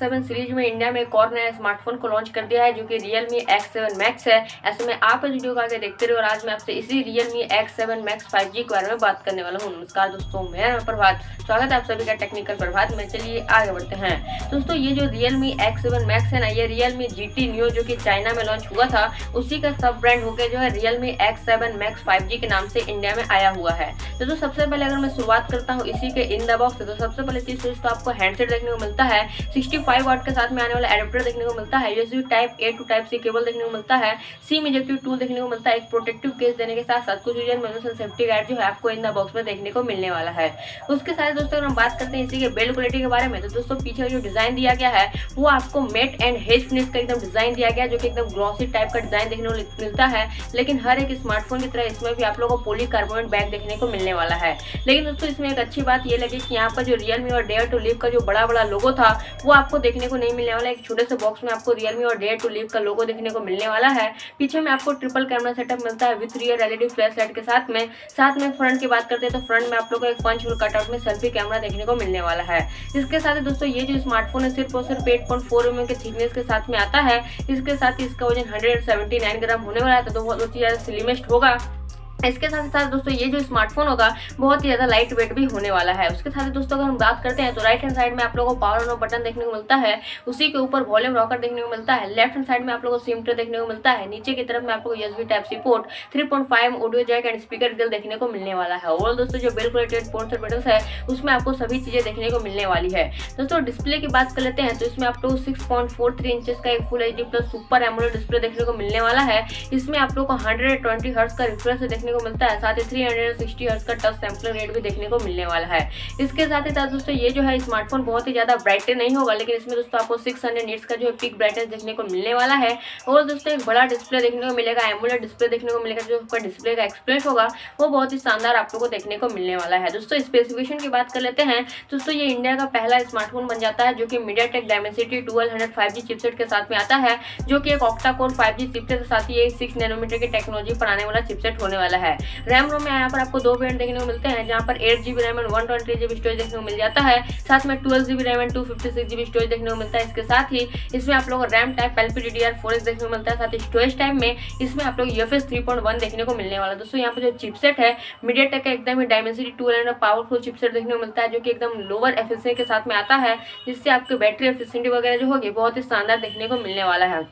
X7 series में India में एक और नया स्मार्टफोन को लॉन्च कर दिया है जो कि Realme X7 Max है। ऐसे में आप इस वीडियो को आगे देखते रहो और आज मैं आपसे इसी Realme X7 Max 5G के बारे में बात करने वाला हूँ। नमस्कार दोस्तों, मेरा नाम प्रभात, स्वागत है आप सभी का टेक्निकल प्रभात में। चलिए आगे बढ़ते हैं। दोस्तों ये जो Realme X7 Max है ना, ये Realme GT Neo जो कि चाइना में लॉन्च हुआ था उसी का सब ब्रांड होकर जो है Realme X7 Max 5G के नाम से इंडिया में आया हुआ है। तो सबसे पहले अगर मैं शुरुआत करता हूँ इसी के इन द बॉक्स, तो सबसे पहले चीज तो आपको हैंडसेट देखने को मिलता है, 65 वाट के साथ में आने वाला एडेप्टर देखने को मिलता है, USB type A to type C cable देखने को मिलता है, सिम इजेक्टिव टूल देखने को मिलता है, एक प्रोटेक्टिव केस देने के साथ साथ कुछ यूजर मैनुअल सेफ्टी गाइड जो है आपको इन द बॉक्स में देखने को मिलने वाला है। उसके साथ दोस्तों अगर हम बात करते हैं इसी के बिल्ड क्वालिटी के बारे में, तो दोस्तों पीछे जो डिजाइन दिया गया है वो आपको मेट एंड हेज फिनिश का एकदम डिजाइन दिया गया है जो कि एकदम ग्लॉसी टाइप का डिजाइन देखने को मिलता है। लेकिन हर एक स्मार्टफोन की तरह इसमें भी आप लोगों को पॉलीकार्बोनेट बैग देखने को मिलने वाला है। लेकिन दोस्तों इसमें एक अच्छी बात ये लगी कि यहाँ पर जो Realme और डेयर टू लिव का जो बड़ा लोगो था वो आपको देखने को नहीं मिलने वाला है। एक छोटे से बॉक्स में आपको Realme और डेयर टू लिव का लोगो देखने को मिलने वाला है। पीछे में आपको ट्रिपल कैमरा सेटअप मिलता है with rear LED flash light के साथ में। फ्रंट की बात करते हैं तो फ्रंट में आप लोगों को एक पंच होल कटआउट में सेल्फी कैमरा देखने को मिलने वाला है। इसके साथ ही दोस्तों ये जो स्मार्टफोन है सिर्फ और सिर्फ 8.4 mm के थिकनेस के साथ में आता है। इसके साथ ही इसका वजन 179 ग्राम होने वाला है, तो बहुत ही ज्यादा स्लिमेस्ट होगा। इसके साथ ही साथ दोस्तों ये जो स्मार्टफोन होगा बहुत ही ज़्यादा लाइट वेट भी होने वाला है। उसके साथ ही दोस्तों अगर हम बात करते हैं तो राइट हैंड साइड में आप लोगों को पावर ऑन बटन देखने को मिलता है, उसी के ऊपर वॉल्यूम रॉकर देखने को मिलता है। लेफ्ट हैंड साइड में आप लोगों को सिम ट्रे देखने को मिलता है। नीचे की तरफ में आपको USB type C port, 3.5 audio jack and speaker grill देखने को मिलने वाला है। और दोस्तों जो बिल्ड क्वालिटी पोर्ट्स और बटन्स है उसमें आपको सभी चीज़ें देखने को मिलने वाली है। दोस्तों डिस्प्ले की बात कर लेते हैं तो इसमें आप लोग 6.43 इंचेस का एक full HD plus super AMOLED display देखने को मिलने वाला है। इसमें आप लोग को 120 हर्ट्ज का रिफ्रेश देखने को मिलता है, साथ ही 360 हर्ट्ज का टच सैंपलिंग रेट भी देखने को मिलने वाला है। इसके साथ ही साथ दोस्तों ये जो है स्मार्टफोन बहुत ही ज्यादा ब्राइट नहीं होगा, लेकिन इसमें दोस्तों आपको 600 निट्स का जो है पीक ब्राइटनेस देखने को मिलने वाला है। और दोस्तों एक बड़ा डिस्प्ले देखने को मिलेगा, एमोलेड डिस्प्ले देखने को मिलेगा। जो उसका डिस्प्ले का एक्सपीरियंस होगा वो बहुत ही शानदार आप लोगों को देखने को मिलने वाला है। दोस्तों स्पेसिफिकेशन की बात कर लेते हैं दोस्तों ये इंडिया का पहला स्मार्टफोन बन जाता है जो कि मीडियाटेक डायमेंसिटी 1200 5G चिपसेट के साथ में आता है, जो कि एक ऑक्टा कोर 5G चिपसेट के साथ ही 6 नैनोमीटर की टेक्नोलॉजी पर आने वाला चिपसेट होने वाला है। रैम रोम में यहाँ पर आपको 2 वेरिएंट देखने को मिलते हैं, जहाँ पर 8GB RAM and 128GB storage देखने को मिल जाता है। साथ में 12GB RAM and 256GB storage देखने को मिलता है। इसके साथ ही इसमें आप लोगों को रैम टाइप LPDDR4X देखने को मिलता है। साथ ही स्टोरेज टाइप में इसमें आप लोग UFS 3.1 देखने को मिलने वाला है। दोस्तों यहाँ पर जो चिपसेट है मीडियाटेक का एकदम ही डायमेंसिटी 1200 पावरफुल चिपसेट देखने को मिलता है, जो कि एकदम लोअर एफिशिएंसी के साथ में आता है, जिससे आपकी बैटरी एफिशिएंसी वगैरह जो होगी बहुत ही शानदार देखने को मिलने वाला है।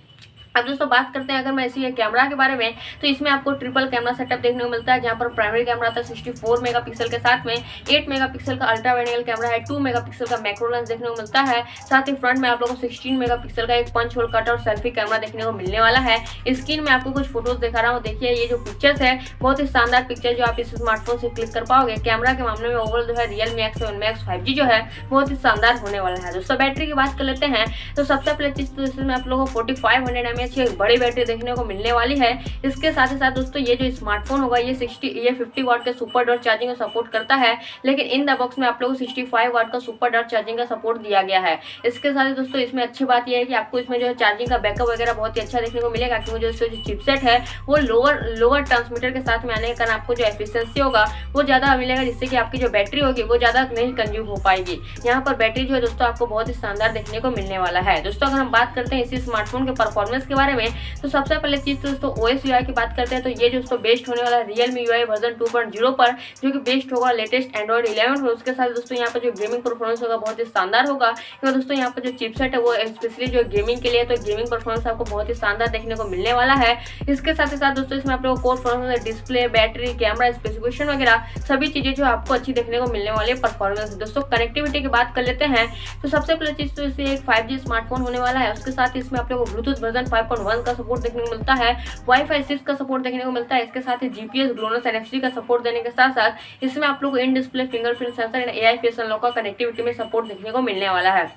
अब दोस्तों बात करते हैं अगर मैं इसी कैमरा के बारे में, तो इसमें आपको ट्रिपल कैमरा सेटअप देखने को मिलता है, जहां पर प्राइमरी कैमरा आता है 64 मेगापिक्सल के साथ में 8 मेगापिक्सल का अल्ट्रा वाइड एंगल कैमरा है, 2 मेगापिक्सल का मैक्रो लेंस देखने को मिलता है। साथ ही फ्रंट में आप लोगों को 16 मेगापिक्सल का एक पंच होल कट और सेल्फी कैमरा देखने को मिलने वाला है। स्क्रीन में आपको कुछ फोटोज दिखा रहा हूँ, देखिए ये जो पिक्चर्स है बहुत ही शानदार पिक्चर जो आप इस स्मार्टफोन से क्लिक कर पाओगे। कैमरा के मामले में ओवरऑल जो है Realme X7 Max 5G जो है बहुत ही शानदार होने वाला है। दोस्तों बैटरी की बात कर लेते हैं तो सबसे पहले चीज तो इसमें आप लोगों को 4500 mAh की बड़ी बैटरी देखने को मिलने वाली है। इसके साथ ही साथ दोस्तों ये जो स्मार्टफोन होगा ये 50 वाट के सुपर डॉट चार्जिंग का सपोर्ट करता है, लेकिन इन द बॉक्स में आप लोगों को 65 वाट का सुपर डॉट चार्जिंग का सपोर्ट दिया गया है। इसके साथ ही दोस्तों इसमें अच्छी बात यह है कि आपको इसमें जो है चार्जिंग का बैकअप वगैरह बहुत ही अच्छा देखने को मिलेगा, क्योंकि जो चिपसेट है वो लोअर ट्रांसमीटर के साथ में आने के कारण आपको जो एफिशिएंसी होगा वो ज्यादा मिलेगा, जिससे कि आपकी जो बैटरी होगी वो ज्यादा नहीं कंज्यूम हो पाएगी। यहाँ पर बैटरी जो है दोस्तों आपको बहुत ही शानदार देखने को मिलने वाला है। दोस्तों अगर हम बात करते हैं इसी स्मार्टफोन के परफॉर्मेंस के बारे में, तो सबसे पहले चीज तो दोस्तों OS UI की बात करते हैं तो ये जो दोस्तों बेस्ड होने वाला है Realme UI वर्जन 2.0 पर, जो कि बेस्ड होगा लेटेस्ट एंड्रॉइड 11 पर। उसके साथ दोस्तों यहाँ पर जो गेमिंग परफॉर्मेंस होगा बहुत ही शानदार होगा, क्योंकि दोस्तों यहाँ पर जो चिपसेट है वो स्पेशली जो गेमिंग के लिए, तो गेमिंग परफॉर्मेंस आपको बहुत ही शानदार देखने को मिलने वाला है। इसके साथ ही साथ दोस्तों इसमें आप लोगों को core performance, display, battery, camera specification वगैरह सभी चीजें जो आपको अच्छी देखने को मिलने वाली है परफॉर्मेंस। दोस्तों कनेक्टिविटी की बात कर लेते हैं तो सबसे पहले चीज तो इसे एक 5G स्मार्टफोन होने वाला है। उसके साथ ही इसमें आप लोगों को ब्लूटूथ वर्जन 5.1 का सपोर्ट देखने को मिलता है, Wi-Fi 6 का सपोर्ट देखने को मिलता है। इसके साथ ही GPS, GLONASS, NFC का सपोर्ट देने के साथ साथ इसमें आप लोग को in display fingerprint sensor and AI face unlock का कनेक्टिविटी में सपोर्ट देखने को मिलने वाला है।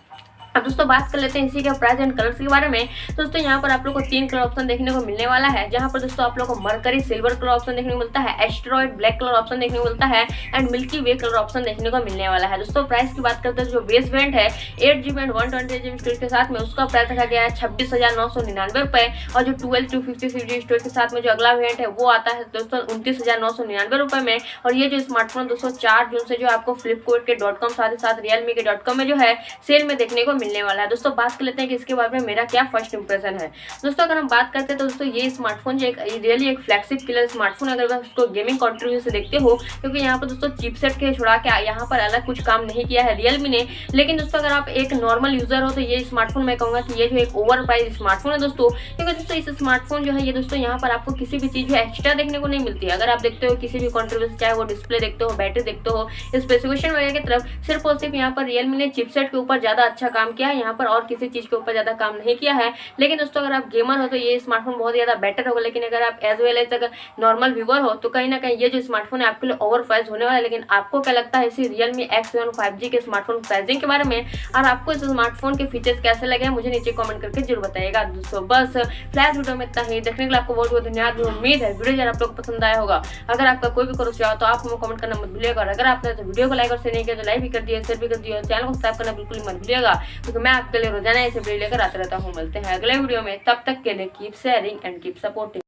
अब दोस्तों बात कर लेते हैं इसी के प्राइस एंड कलर्स के बारे में। दोस्तों यहाँ पर आप लोग को 3 कलर ऑप्शन देखने को मिलने वाला है, जहाँ पर दोस्तों आप लोग को मरकरी सिल्वर कलर ऑप्शन देखने को मिलता है, एस्टेरॉइड ब्लैक कलर ऑप्शन देखने को मिलता है and milky way colour option देखने को मिलने वाला है। दोस्तों प्राइस की बात करते हैं जो बेस वेरिएंट है 8GB एंड 128GB स्टोरेज के साथ में, उसका प्राइस रखा गया है 26,999 रुपए। और जो 12 256GB स्टोरेज के साथ में जो अगला वेरिएंट है वो आता है दोस्तों 29,999 रुपए में। और ये जो स्मार्टफोन दोस्तों 4 जून से जो आपको फ्लिपकार्ट के .com साथ ही साथ Realme के .com में जो है सेल में देखने को मिलने वाला है। दोस्तों बात कर लेते हैं कि इसके बारे में मेरा क्या फर्स्ट इंप्रेशन है। दोस्तों अगर हम बात करते हैं तो दोस्तों ये स्मार्टफोन जो एक रियली एक फ्लैगशिप किलर स्मार्टफोन, अगर आप उसको गेमिंग कंट्री से देखते हो, क्योंकि यहाँ पर दोस्तों चिपसेट के छुड़ा के यहाँ पर अलग कुछ काम नहीं किया है रियलमी ने। लेकिन दोस्तों अगर आप एक नॉर्मल यूजर हो तो ये स्मार्टफोन मैं कहूँगा कि ये जो एक ओवर प्राइस स्मार्टफोन है दोस्तों, क्योंकि दोस्तों इस स्मार्टफोन जो है ये दोस्तों यहाँ पर आपको किसी भी चीज़ एक्स्ट्रा देखने को नहीं मिलती है। अगर आप देखते हो किसी भी कंट्रीब्यूशन, चाहे वो डिस्प्ले देखते हो, बैटरी देखते हो, स्पेसिफिकेशन वगैरह की तरफ, सिर्फ और सिर्फ यहाँ पर रियलमी ने चिपसेट के ऊपर ज़्यादा अच्छा काम किया है, यहाँ पर और किसी चीज़ के ऊपर ज़्यादा काम नहीं किया है। लेकिन दोस्तों अगर आप गेमर हो तो ये स्मार्टफोन बहुत ज़्यादा बेटर होगा। लेकिन अगर आप एज वेल एज अगर नॉर्मल व्यूअर हो तो कहीं ना कहीं ये जो स्मार्टफोन है आपके लिए ओवर प्राइस होने वाला है। लेकिन आपको क्या लगता है इसी रियलमी X7 5G के स्मार्टफोन प्राइसिंग के बारे में, और आपको इस स्मार्टफोन के फीचर्स कैसे लगे मुझे नीचे कमेंट करके जरूर बताइएगा दोस्तों। बस फ्लैश वीडियो में इतना ही, देखने के लिए आपको बहुत बहुत धन्यवाद। उम्मीद है वीडियो जरा आप लोग पसंद आया होगा। अगर आपका कोई भी करो सुझाव तो आप हमें कमेंट करना मत भूलिएगा, और अगर आपने तो वीडियो को लाइक और शेयर नहीं किया तो लाइक भी कर दिया, शेयर भी कर दिया, चैनल को सब्सक्राइब करना बिल्कुल मत भूलिएगा, क्योंकि मैं आपके लिए रोजाना ऐसे वीडियो लेकर आते रहता हूँ। मिलते हैं अगले वीडियो में, तब तक के लिए keep sharing and keep supporting.